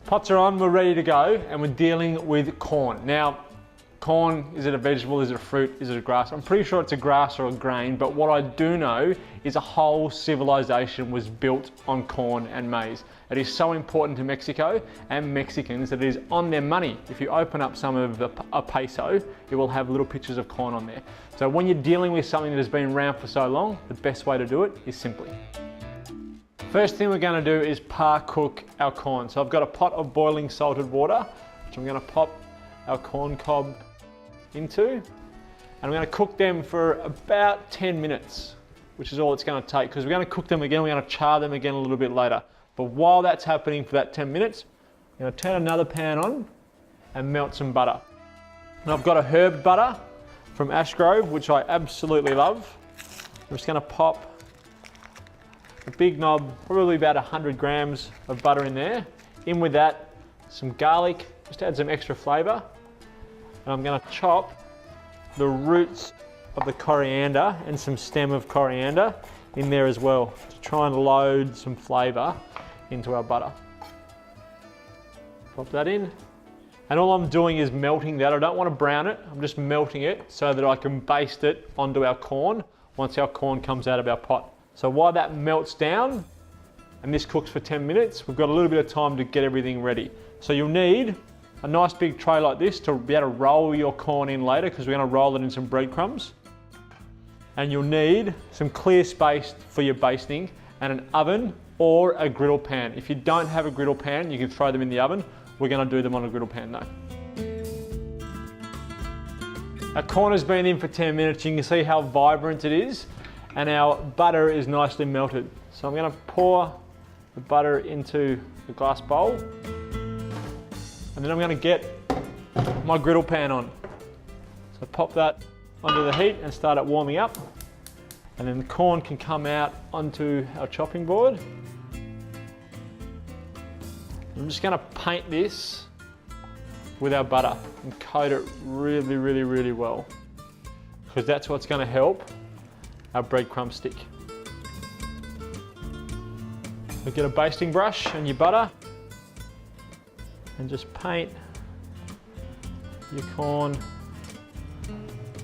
Pots are on, we're ready to go, and we're dealing with corn. Now, corn, is it a vegetable, is it a fruit, is it a grass? I'm pretty sure it's a grass or a grain, but what I do know is a whole civilization was built on corn and maize. It is so important to Mexico and Mexicans that it is on their money. If you open up some of a peso, it will have little pictures of corn on there. So when you're dealing with something that has been around for so long, the best way to do it is simply. First thing we're going to do is par-cook our corn. So I've got a pot of boiling salted water, which I'm going to pop our corn cob into, and I'm going to cook them for about 10 minutes, which is all it's going to take, because we're going to cook them again, we're going to char them again a little bit later. But while that's happening for that 10 minutes, I'm going to turn another pan on and melt some butter. And I've got a herb butter from Ashgrove, which I absolutely love. I'm just going to pop a big knob, probably about 100 grams of butter in there. In with that, some garlic, just to add some extra flavour. And I'm going to chop the roots of the coriander and some stem of coriander in there as well, to try and load some flavour into our butter. Pop that in. And all I'm doing is melting that. I don't want to brown it, I'm just melting it so that I can baste it onto our corn once our corn comes out of our pot. So while that melts down and this cooks for 10 minutes, we've got a little bit of time to get everything ready. So you'll need a nice big tray like this to be able to roll your corn in later, because we're going to roll it in some breadcrumbs. And you'll need some clear space for your basting and an oven or a griddle pan. If you don't have a griddle pan, you can throw them in the oven. We're going to do them on a griddle pan though. Our corn has been in for 10 minutes. You can see how vibrant it is, and our butter is nicely melted. So I'm going to pour the butter into the glass bowl, and then I'm going to get my griddle pan on. So pop that onto the heat and start it warming up, and then the corn can come out onto our chopping board. I'm just going to paint this with our butter and coat it really, really, really well, because that's what's going to help our breadcrumb stick. So get a basting brush and your butter and just paint your corn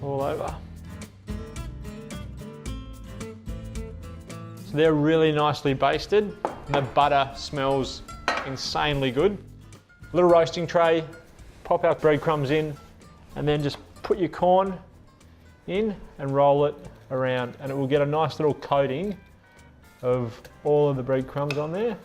all over. So they're really nicely basted, and the butter smells insanely good. Little roasting tray, pop our breadcrumbs in, and then just put your corn in and roll it around, and it will get a nice little coating of all of the breadcrumbs on there.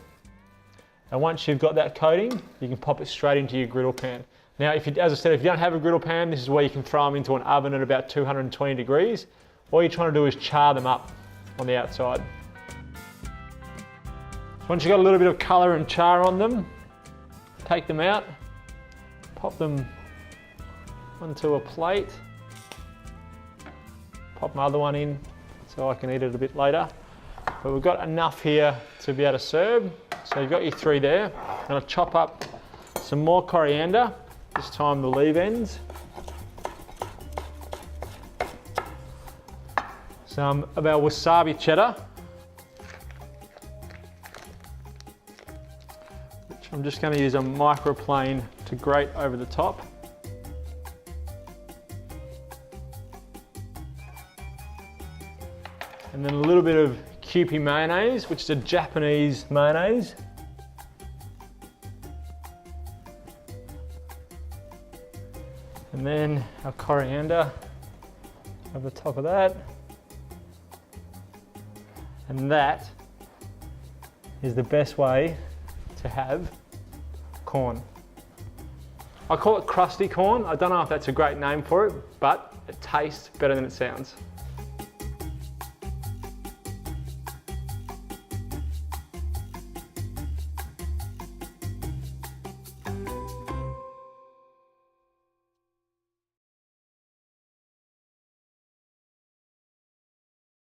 And once you've got that coating, you can pop it straight into your griddle pan. Now, as I said, if you don't have a griddle pan, this is where you can throw them into an oven at about 220 degrees. All you're trying to do is char them up on the outside. Once you've got a little bit of colour and char on them, take them out, pop them onto a plate, pop my other one in so I can eat it a bit later. But we've got enough here to be able to serve. So you've got your 3 there. I'm going to chop up some more coriander, this time the leaf ends. Some of our wasabi cheddar, which I'm just going to use a microplane to grate over the top. And then a little bit of Kewpie mayonnaise, which is a Japanese mayonnaise. And then our coriander over the top of that. And that is the best way to have corn. I call it crusty corn. I don't know if that's a great name for it, but it tastes better than it sounds.